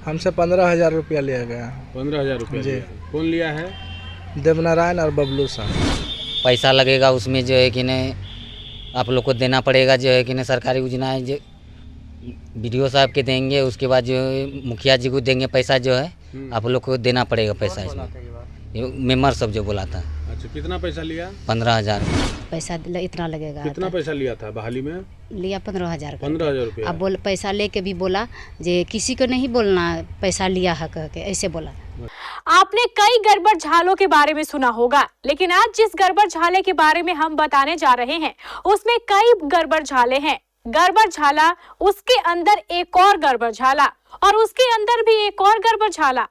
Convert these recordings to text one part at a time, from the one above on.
हमसे 15,000 रुपया लिया गया। 15,000 रुपया जी। लिया। कौन लिया है? देवनारायण और बबलू साहब। पैसा लगेगा उसमें जो है कि नहीं आप लोग को देना पड़ेगा, जो है कि नहीं सरकारी योजनाएं जो बीडीओ साहब के देंगे, उसके बाद जो है मुखिया जी को देंगे पैसा, जो है आप लोग को देना पड़ेगा पैसा इसमें। ये मेंबर सब जो बोला था। अच्छा, कितना पैसा लिया? 15,000। पैसा इतना लगेगा। कितना पैसा लिया था बहाली में? लिया 15,000। 15,000 रुपया। अब बोल पैसा लेके भी बोला जे किसी को नहीं बोलना पैसा लिया है कह के, ऐसे बोला। आपने कई गड़बड़ झालों के बारे में सुना होगा, लेकिन आज जिस गड़बड़ झाले के बारे में हम बताने जा रहे हैं उसमें कई गड़बड़ झाले हैं। गड़बड़ झाला, उसके अंदर एक और गड़बड़ झाला और उसके अंदर भी एक और गड़बड़ झाला।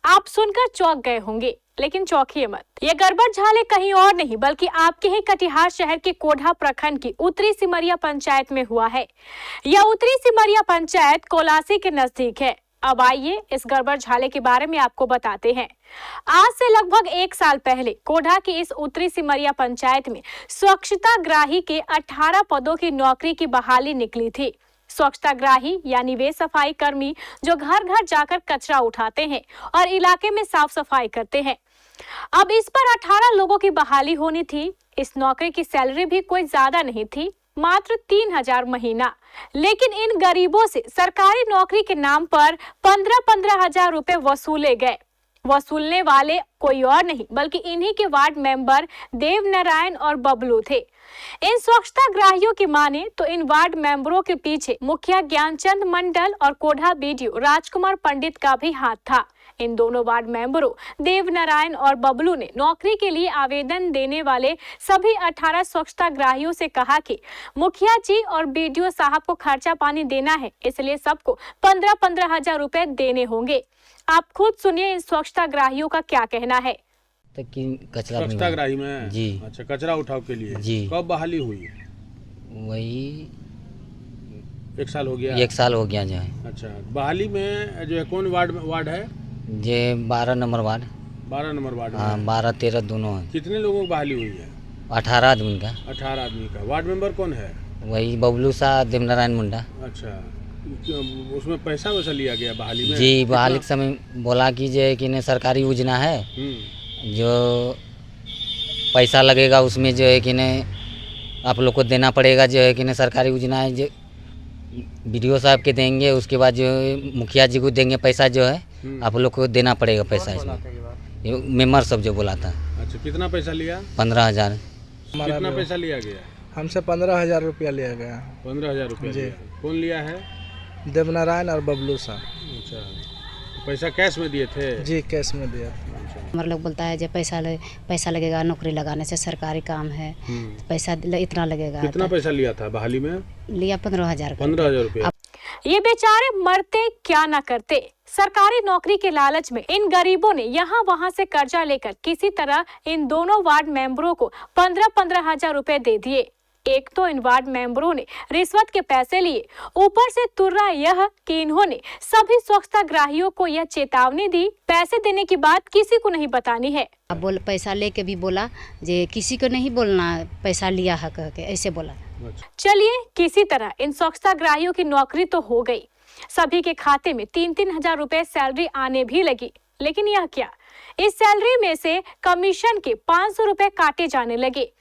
आप सुनकर चौंक गए होंगे, लेकिन चौंकिए मत। ये गड़बड़ झाले कहीं और नहीं बल्कि आपके ही कटिहार शहर के कोढ़ा प्रखंड की उत्तरी सिमरिया पंचायत में हुआ है। यह उत्तरी सिमरिया पंचायत कोलासी के नजदीक है। अब आइए इस गड़बड़ झाले के बारे में आपको बताते हैं। आज से लगभग 1 साल पहले कोढ़ा की इस उत्तरी सिमरिया पंचायत में स्वच्छताग्राही के 18 पदों की नौकरी की बहाली निकली थी। स्वच्छताग्राही यानी वे सफाई कर्मी जो घर घर जाकर कचरा उठाते हैं और इलाके में साफ सफाई करते हैं। अब इस पर 18 लोगों की बहाली होनी थी। इस नौकरी की सैलरी भी कोई ज्यादा नहीं थी, मात्र 3,000 महीना। लेकिन इन गरीबों से सरकारी नौकरी के नाम पर 15,000 रुपए वसूले गए। वसूलने वाले कोई और नहीं बल्कि इन्हीं के वार्ड मेंबर देवनारायण और बबलू थे। इन स्वच्छताग्राहियों की माने तो इन वार्ड मेंबरों के पीछे मुखिया ज्ञानचंद मंडल और कोढ़ा बीडीओ राजकुमार पंडित का भी हाथ था। इन दोनों वार्ड मेंबरों देवनारायण और बबलू ने नौकरी के लिए आवेदन देने वाले सभी 18 स्वच्छताग्राहियों से कहा कि मुखिया जी और बीडीओ साहब को खर्चा पानी देना है, इसलिए सबको 15,000 रुपए देने होंगे। आप खुद सुनिए इन स्वच्छताग्राहियों का क्या कहना है। तो कि कचरा स्वच्छताग्राही में? जी। अच्छा, कचरा उठाव के लिए? जी। कब बहाली हुई? वही 1 साल हो गया। 1 साल हो गया जो है। अच्छा, बहाली में जो है कौन वार्ड है? ये 12 नंबर वार्ड। 12 नंबर वार्ड में? हाँ, 12-13 दोनों है। कितने लोगों की बहाली हुई है? 18 आदमी का। 18 आदमी का। वार्ड मेंबर कौन है? वही बबलू सा देवनारायण मुंडा। अच्छा, उसमें पैसा वैसा लिया गया बहाली में? जी, बहाली के समय बोला कि जो है कि नहीं सरकारी योजना है, जो पैसा लगेगा उसमें जो है कि नहीं आप लोग को देना पड़ेगा, जो है कि नहीं सरकारी योजनाएं जो बीडीओ साहब के देंगे, उसके बाद जो है मुखिया जी को देंगे पैसा, जो है आप लोग को देना पड़ेगा पैसा इसमें। ये मेंबर सब जो बोला था। अच्छा, कितना पैसा लिया? 15,000। कितना पैसा लिया गया? हमसे 15,000 रुपया लिया गया। 15,000 रुपया जी। लिया। कौन लिया है? देवनारायण और बबलू साहब। अच्छा, पैसा कैश में दिए थे? जी, कैश में दिया। हमारे लोग बोलता है जो पैसा लगेगा नौकरी लगाने से, सरकारी काम है, पैसा इतना लगेगा। कितना पैसा लिया था बहाली में? लिया 15,000। 15,000 रुपया। ये बेचारे मरते क्या न करते। सरकारी नौकरी के लालच में इन गरीबों ने यहाँ वहाँ से कर्जा लेकर किसी तरह इन दोनों वार्ड मेंबरों को 15,000 रुपए दे दिए। एक तो इन वार्ड मेंबरों ने रिश्वत के पैसे लिए, ऊपर से तुर्रा यह कि इन्होंने सभी स्वच्छताग्राहियों को यह चेतावनी दी पैसे देने की बात किसी को नहीं बतानी है। अब बोल पैसा लेके भी बोला जे किसी को नहीं बोलना पैसा लिया है कह के, ऐसे बोला। चलिए, किसी तरह इन स्वच्छताग्राहियों की नौकरी तो हो गई। सभी के खाते में 3-3 हजार रुपए सैलरी आने भी लगी। लेकिन यह क्या, इस सैलरी में से कमीशन के 500 रुपए काटे जाने लगे।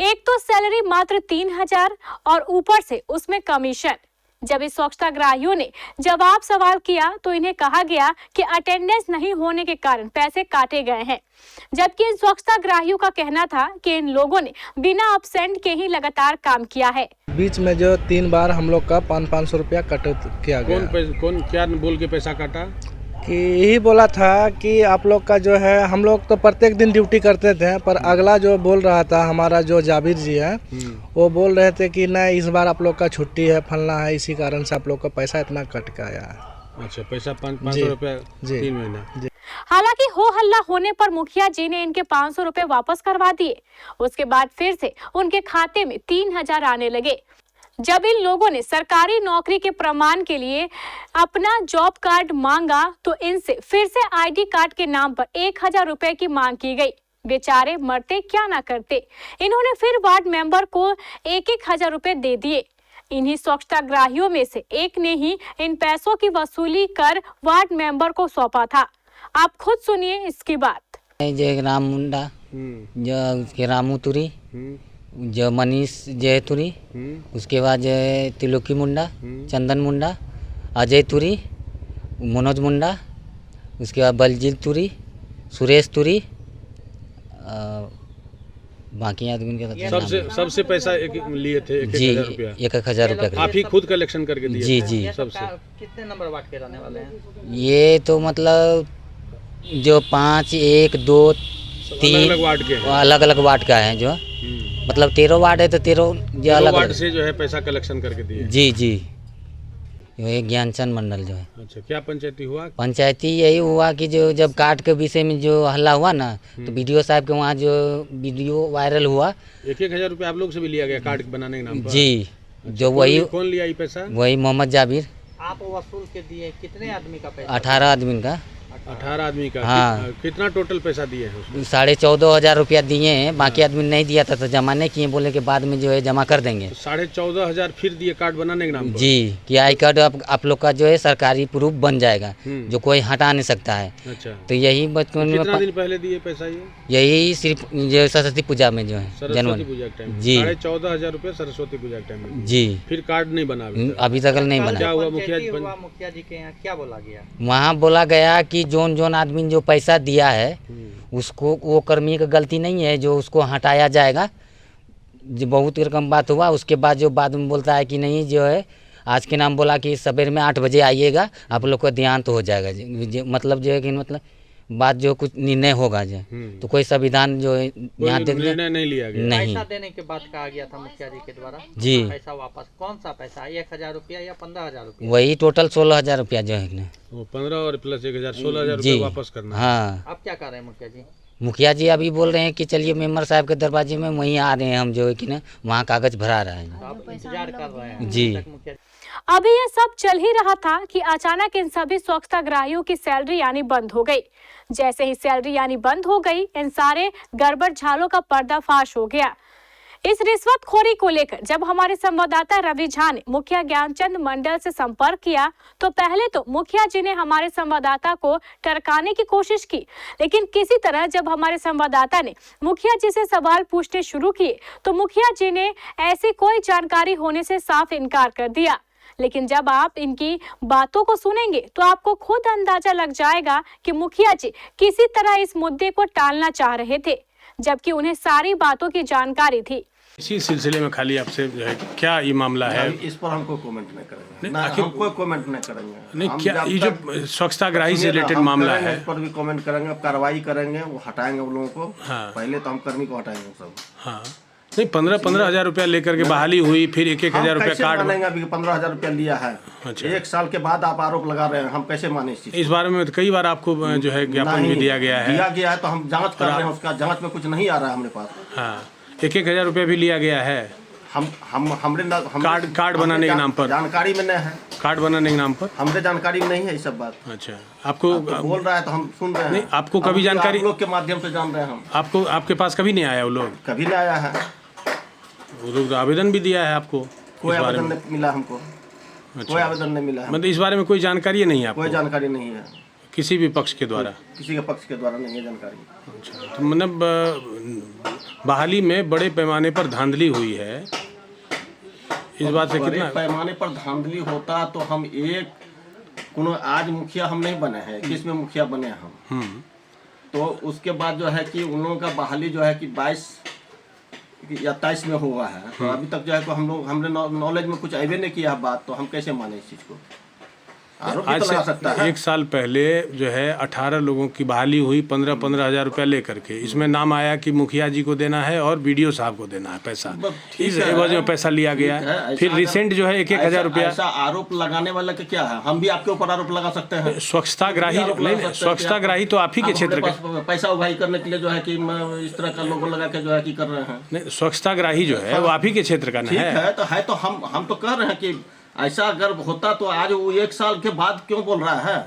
एक तो सैलरी मात्र 3,000 और ऊपर से उसमें कमीशन। जब इस स्वच्छताग्राहियों ने जवाब सवाल किया तो इन्हें कहा गया कि अटेंडेंस नहीं होने के कारण पैसे काटे गए हैं, जबकि इन स्वच्छताग्राहियों का कहना था कि इन लोगों ने बिना एब्सेंट के ही लगातार काम किया है। बीच में जो 3 बार हम लोग का 500 रुपया कट किया गया। कौन क्या बोल के पैसा काटा? कि यही बोला था कि आप लोग का जो है, हम लोग तो प्रत्येक दिन ड्यूटी करते थे, पर अगला जो बोल रहा था हमारा जो जाबिर जी है, वो बोल रहे थे कि नहीं इस बार आप लोग का छुट्टी है, फलना है, इसी कारण से आप लोग का पैसा इतना कट के आया है। अच्छा, पैसा 500 रुपया 3 महीना। हालांकि हो हल्ला होने पर मुखिया जी ने इनके 500 रुपए वापस करवा दिए। उसके बाद फिर से उनके खाते में 3,000 आने लगे। जब इन लोगों ने सरकारी नौकरी के प्रमाण के लिए अपना जॉब कार्ड मांगा तो इनसे फिर से आईडी कार्ड के नाम पर 1,000 रुपए की मांग की गई। बेचारे मरते क्या ना करते, इन्होंने फिर वार्ड मेंबर को 1-1 हजार रुपए दे दिए। इन्हीं स्वच्छताग्राहियों में से एक ने ही इन पैसों की वसूली कर वार्ड मेंबर को सौंपा था। आप खुद सुनिए इसकी बात। जो राम मुंडा, जो उसके रामू तुरी, जो मनीष जयतुरी, उसके बाद जो तिलोकी मुंडा, चंदन मुंडा, अजय तुरी, मनोज मुंडा, उसके बाद बलजीत तुरी, सुरेश तुरी, बाकी आदमी के सबसे पैसा लिए थे 1,000 रुपया। 1,000 रुपया आप ही खुद कलेक्शन करके दिए? जी जी। सबसे कितने नंबर वार्ड के रहने वाले हैं? ये तो मतलब जो 5, 1, 2, 3 अलग वार्ड के हैं। अलग अलग वार्ड का है, जो मतलब 13 वार्ड है तो 13 जो अलग वार्ड से जो है पैसा कलेक्शन करके दिए। जी जी। ये ज्ञानचंद मंडल जो है। अच्छा, क्या पंचायती हुआ? पंचायती यही हुआ कि जो जब कार्ड के विषय में जो हल्ला हुआ ना, तो बीडीओ साहब के वहाँ जो वीडियो वायरल हुआ। 1,000 रुपया आप लोग से भी लिया गया कार्ड बनाने के नाम पर? जी, जो वही कौन लिया ये पैसा? वही मोहम्मद जाबिर। आप वसूल के दिए कितने आदमी का पैसा? 18 आदमी का। 18 आदमी का? हाँ। कितना टोटल पैसा दिए हैं उसमें? 14,500 रुपया दिए हैं, बाकी आदमी नहीं दिया था तो जमा नहीं किए, बोले के बाद में जो है जमा कर देंगे। 14,500 फिर दिए कार्ड बनाने के नाम पर? जी, कि आई कार्ड आप लोग का जो है सरकारी प्रूफ बन जाएगा, जो कोई हटा नहीं सकता है। अच्छा, तो यही बचपन में कितना दिन पहले दिए पैसा ये? यही सिर्फ जो सरस्वती पूजा में जो है सरस्वती पूजा के टाइम? जी। 14,500 रुपया सरस्वती पूजा के टाइम में? जी। फिर कार्ड नहीं बना अभी तक नहीं बना। क्या हुआ मुखिया मुखिया जी के यहाँ क्या बोला गया? वहाँ बोला गया कि जोन आदमी जो पैसा दिया है उसको, वो कर्मी का गलती नहीं है, जो उसको हटाया जाएगा। जो बहुत रकम बात हुआ, उसके बाद जो बाद में बोलता है कि नहीं जो है आज के नाम बोला कि सवेर में 8 बजे आइएगा, आप लोग को देहांत हो जाएगा। मतलब जो है कि मतलब बात जो कुछ निर्णय होगा जो, तो कोई संविधान जो है यहाँ निर्णय नहीं लिया गया। नहीं। पैसा देने के बाद कहा गया था मुखिया जी के द्वारा जी। पैसा वापस, कौन सा पैसा? 1,000 रुपया या 15,000 रुपया? वही टोटल 16,000 रुपया जो है ना। 15 और प्लस 1,000 16,000 रुपया वापस करना। हाँ। अब क्या कर रहे हैं मुखिया जी? मुखिया जी अभी बोल रहे हैं कि चलिए मेंबर साहब के दरवाजे में वहीं आ रहे हैं हम, जो है कि ना वहाँ कागज भरा रहे हैं। आप इंतजार कर रहे हैं जी। मुखिया जी? अभी ये सब चल ही रहा था कि अचानक इन सभी स्वच्छताग्राहियों की सैलरी यानी बंद हो गई। जैसे ही सैलरी यानी बंद हो गई, इन सारे गड़बड़ झालों का पर्दाफाश हो गया। इस रिश्वतखोरी को लेकर जब हमारे संवाददाता रवि झा ने मुखिया ज्ञानचंद मंडल से संपर्क किया, तो पहले तो मुखिया जी ने हमारे संवाददाता को टरकाने की कोशिश की, लेकिन किसी तरह जब हमारे संवाददाता ने मुखिया जी से सवाल पूछने शुरू किए, तो मुखिया जी ने ऐसी कोई जानकारी होने से साफ इनकार कर दिया। लेकिन जब आप इनकी बातों को सुनेंगे तो आपको खुद अंदाजा लग जाएगा कि मुखिया जी किसी तरह इस मुद्दे को टालना चाह रहे थे, जबकि उन्हें सारी बातों की जानकारी थी। इसी सिलसिले में खाली आपसे जो है क्या ये मामला है? इस पर हमको कमेंट नहीं करेंगे, ना हम कोई कमेंट नहीं करेंगे। नहीं, क्या ये जो स्वच्छताग्राही से रिलेटेड मामला है इस पर भी कमेंट करेंगे, कार्रवाई करेंगे, वो हटाएंगे उन लोगों को। हाँ। पहले तो हम कर्मी को हटाएंगे सब। हाँ, नहीं 15,000 रुपया लेकर के बहाली हुई, फिर 1,000 रुपया कार्ड। मानेंगे अभी 15,000 रुपया लिया है। अच्छा। 1 साल के बाद आप आरोप लगा रहे हैं, हम कैसे माने इस चीज? इस बारे में कई बार आपको जो है ज्ञापन भी दिया गया है, तो हम जांच कर रहे हैं, उसका जांच में कुछ नहीं आ रहा है हमारे पास। हाँ, 1,000 रुपया भी लिया गया है हमरे कार्ड बनाने के नाम पर। जानकारी में नहीं है, कार्ड बनाने के नाम पर हमरे जानकारी में नहीं है ये सब बात। अच्छा, आपको बोल रहा है तो हम सुन रहे हैं। नहीं, आपको कभी जानकारी, आप लोग के माध्यम से जान रहे हैं हम। आपको आपके पास कभी नहीं आया वो लोग? कभी नहीं आया है। वो लोग आवेदन भी दिया है आपको? कोई आवेदन नहीं मिला हमको। कोई आवेदन नहीं मिला है। मतलब इस बारे में कोई जानकारी नहीं है आपको? कोई जानकारी नहीं है किसी भी पक्ष के द्वारा? किसी के पक्ष के द्वारा नहीं है जानकारी। अच्छा, तो मतलब बहाली में बड़े पैमाने पर धांधली हुई है, इस बात से बड़े कितना पैमाने पर धांधली होता तो हम आज मुखिया हम नहीं बने हैं, 21 में मुखिया बने हम। तो उसके बाद जो है कि उन लोगों का बहाली जो है कि 22 या 23 में हुआ है, तो अभी तक जो है कि हमने नॉलेज में कुछ आइए नहीं किया बात, तो हम कैसे माने इस चीज़ को? आरोप भी आज तो लगा से सकता है। 1 साल पहले जो है 18 लोगों की बहाली हुई 15,000 रुपया लेकर के। इसमें नाम आया कि मुखिया जी को देना है और बीडीओ साहब को देना है पैसा, इस एवज में पैसा लिया गया है। फिर रिसेंट जो है 1,000 रुपया। ऐसा आरोप लगाने वाला का क्या है? हम भी आपके ऊपर आरोप लगा सकते हैं। स्वच्छताग्राही स्वच्छताग्राही तो आप ही के क्षेत्र का पैसा उगाही करने के लिए जो है कि इस तरह का लोगो लगा के जो है कि कर रहे हैं। नहीं, स्वच्छताग्राही जो है वो आप ही के क्षेत्र का ठीक है तो हम तो कह रहे हैं कि ऐसा अगर होता तो आज वो 1 साल के बाद क्यों बोल रहा है?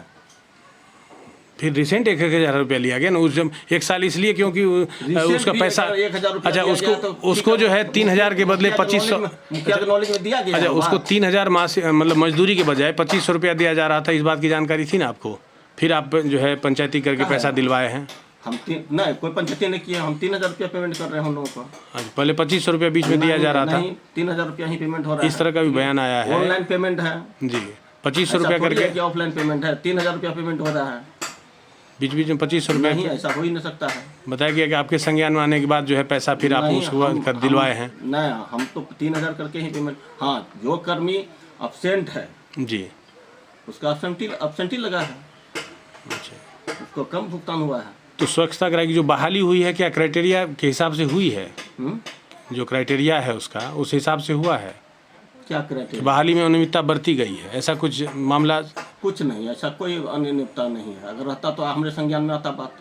फिर रिसेंट 1,000 रुपया लिया गया ना उस जब 1 साल इसलिए क्योंकि उसका भी पैसा 1,000 रुपया अच्छा दिया उसको गया तो उसको जो है 3,000 के बदले मुखिया के 2500 मुखिया के नॉलेज में दिया गया अच्छा है उसको बात। 3,000 मासिक मतलब मजदूरी के बजाय 2,500 रुपया दिया जा रहा था, इस बात की जानकारी थी ना आपको? फिर आप जो है पंचायती करके पैसा दिलवाए हैं। हम नहीं कोई पंचायती नहीं किया, हम 3,000 रुपया पेमेंट कर रहे हैं हम लोगों को। अच्छा, पहले 2,500 रुपया बीच में दिया जा रहा था, नहीं 3,000 रुपया ही पेमेंट हो रहा है। इस तरह का भी बयान आया है। ऑनलाइन पेमेंट है जी 2,500 रुपया करके ऑफलाइन पेमेंट है, 3,000 रुपया पेमेंट हो रहा है। बीच बीच में 2,500 रुपया नहीं ऐसा हो ही नहीं सकता है। बताया गया कि आपके संज्ञान में आने के बाद जो है पैसा फिर आप नहीं, उसको कर दिलवाए हैं। नहीं हम तो 3,000 करके ही पेमेंट। हाँ जो कर्मी अब्सेंट है जी उसका अब्सेंटी लगा है, अच्छा। उसको कम भुगतान हुआ है। तो स्वच्छता की जो बहाली हुई है क्या क्राइटेरिया के हिसाब से हुई है? जो क्राइटेरिया है उसका उस हिसाब से हुआ है? क्या क्राइटेरिया? बहाली में अनियमितता बरती गई है, ऐसा कुछ मामला? कुछ नहीं, ऐसा कोई अनियमितता नहीं है। अगर रहता तो हमारे संज्ञान में आता बात,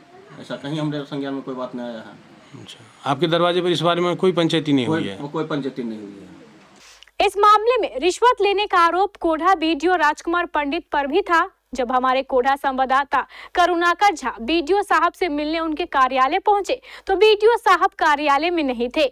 ऐसा कहीं हमारे संज्ञान में कोई बात नहीं आया है। अच्छा, आपके दरवाजे पर इस बारे में कोई पंचायती नहीं हुई है? कोई पंचायती नहीं हुई है। इस मामले में रिश्वत लेने का आरोप कोढ़ा बीडीओ राजकुमार पंडित पर भी था। जब हमारे कोढ़ा संवाददाता करुणाकर झा बीडीओ साहब से मिलने उनके कार्यालय पहुंचे तो बीडीओ साहब कार्यालय में नहीं थे।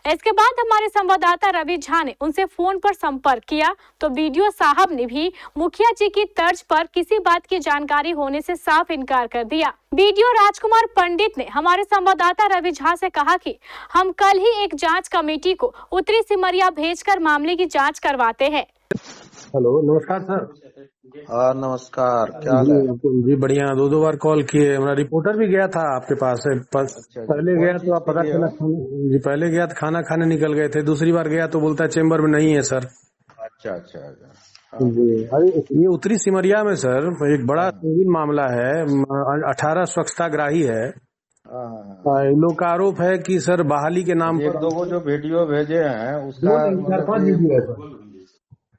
इसके बाद हमारे संवाददाता रवि झा ने उनसे फोन पर संपर्क किया तो बीडीओ साहब ने भी मुखिया जी की तर्ज पर किसी बात की जानकारी होने से साफ इनकार कर दिया। बीडीओ राजकुमार पंडित ने हमारे संवाददाता रवि झा से कहा कि हम कल ही एक जांच कमेटी को उत्तरी सिमरिया भेजकर मामले की जांच करवाते हैं। हेलो नमस्कार सर। हाँ नमस्कार, क्या हाल है? जी बढ़िया, 2 बार कॉल किए, हमारा रिपोर्टर भी गया था आपके पास। पहले गया तो आप पता चला जी, पहले गया तो खाना खाने निकल गए थे, दूसरी बार गया तो बोलता है चेम्बर में नहीं है सर। अच्छा अच्छा जी अरे ये उत्तरी सिमरिया में सर एक बड़ा संगीन मामला है। 18 स्वच्छताग्राही है। इन लोग का आरोप है कि सर बहाली के नाम एक पर 2 जो वीडियो भेजे हैं उसका 4-5 वीडियो है सर।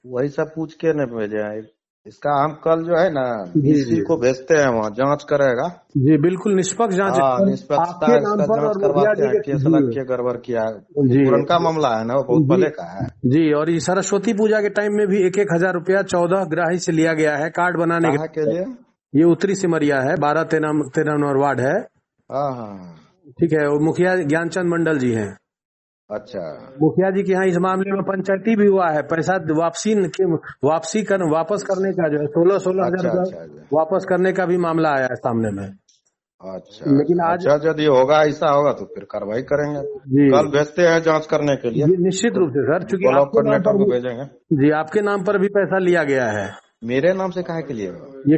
वही सब पूछ के न भेजे हैं। इसका हम कल जो है ना डीसी को भेजते हैं, वहाँ जांच करेगा। जी बिल्कुल निष्पक्ष जांच। हाँ निष्पक्षता इसका जांच करवाते हैं, केस लग के गड़बड़ किया। पुरनका मामला है ना, वो बहुत पहले का है जी। और ये सरस्वती पूजा के टाइम में भी 1,000 रुपया 14 ग्राही से लिया गया है कार्ड बनाने के लिए। ये उत्तरी सिमरिया है, 12-13 नंबर वार्ड है। हाँ ठीक है, वो मुखिया ज्ञानचंद मंडल जी हैं। अच्छा, मुखिया जी के यहाँ इस मामले में पंचायती भी हुआ है। पैसा वापस करने का जो है 16 हजार रुपया वापस करने का भी मामला आया है सामने में। अच्छा लेकिन आज यदि होगा ऐसा होगा तो फिर कार्रवाई करेंगे। कल भेजते हैं जांच करने के लिए। निश्चित रूप से सर, चूंकि ब्लॉक कोऑर्डिनेटर को भेजेंगे। जी आपके नाम पर भी पैसा लिया गया है। मेरे नाम से काहे के लिए? ये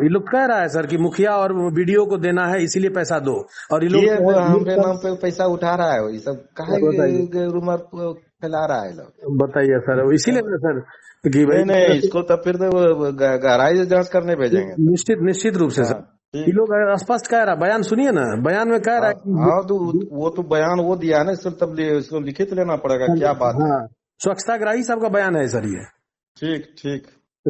लोग कह रहा है सर कि मुखिया और बीडीओ को देना है इसीलिए पैसा दो, और ये लोग हमारे नाम पे पैसा उठा रहा है। ये सब काहे रूमर फैला रहा है लोग? बताइए सर, इसीलिए ना सर कि नहीं इसको तो फिर गहराई से जांच करने भेजेंगे। निश्चित रूप से सर। ये लोग स्पष्ट कह रहा है, बयान सुनिए ना, बयान में कह रहा है। हाँ तो वो तो बयान वो दिया है ना सर, तब इसको लिखित लेना पड़ेगा क्या बात है। स्वच्छताग्राही साहब का बयान है सर ये। ठीक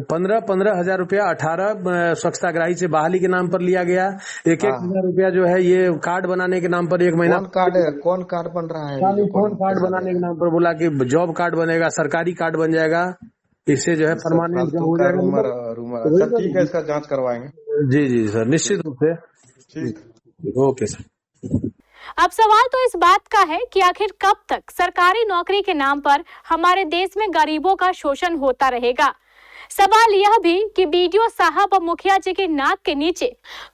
15 हजार रुपया 18 स्वच्छताग्राही से बहाली के नाम पर लिया गया। 1,000 रुपया जो है ये कार्ड बनाने के नाम पर 1 महीना। कौन कार्ड बन रहा है? कौन कार्ड बनाने के नाम पर बोला कि जॉब कार्ड बनेगा, सरकारी कार्ड बन जाएगा, इससे जो है परमानेंट हो जाएगा। ठीक है, इसका जांच करवाएंगे। जी सर, निश्चित रूप से। ठीक ओके सर। अब सवाल तो इस बात का है कि आखिर कब तक सरकारी नौकरी के नाम पर हमारे देश में गरीबों का शोषण होता रहेगा। सवाल यह भी कि बीडीओ साहब और मुखिया जी के नाक के नीचे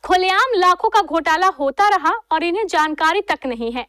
खुलेआम लाखों का घोटाला होता रहा और इन्हें जानकारी तक नहीं है।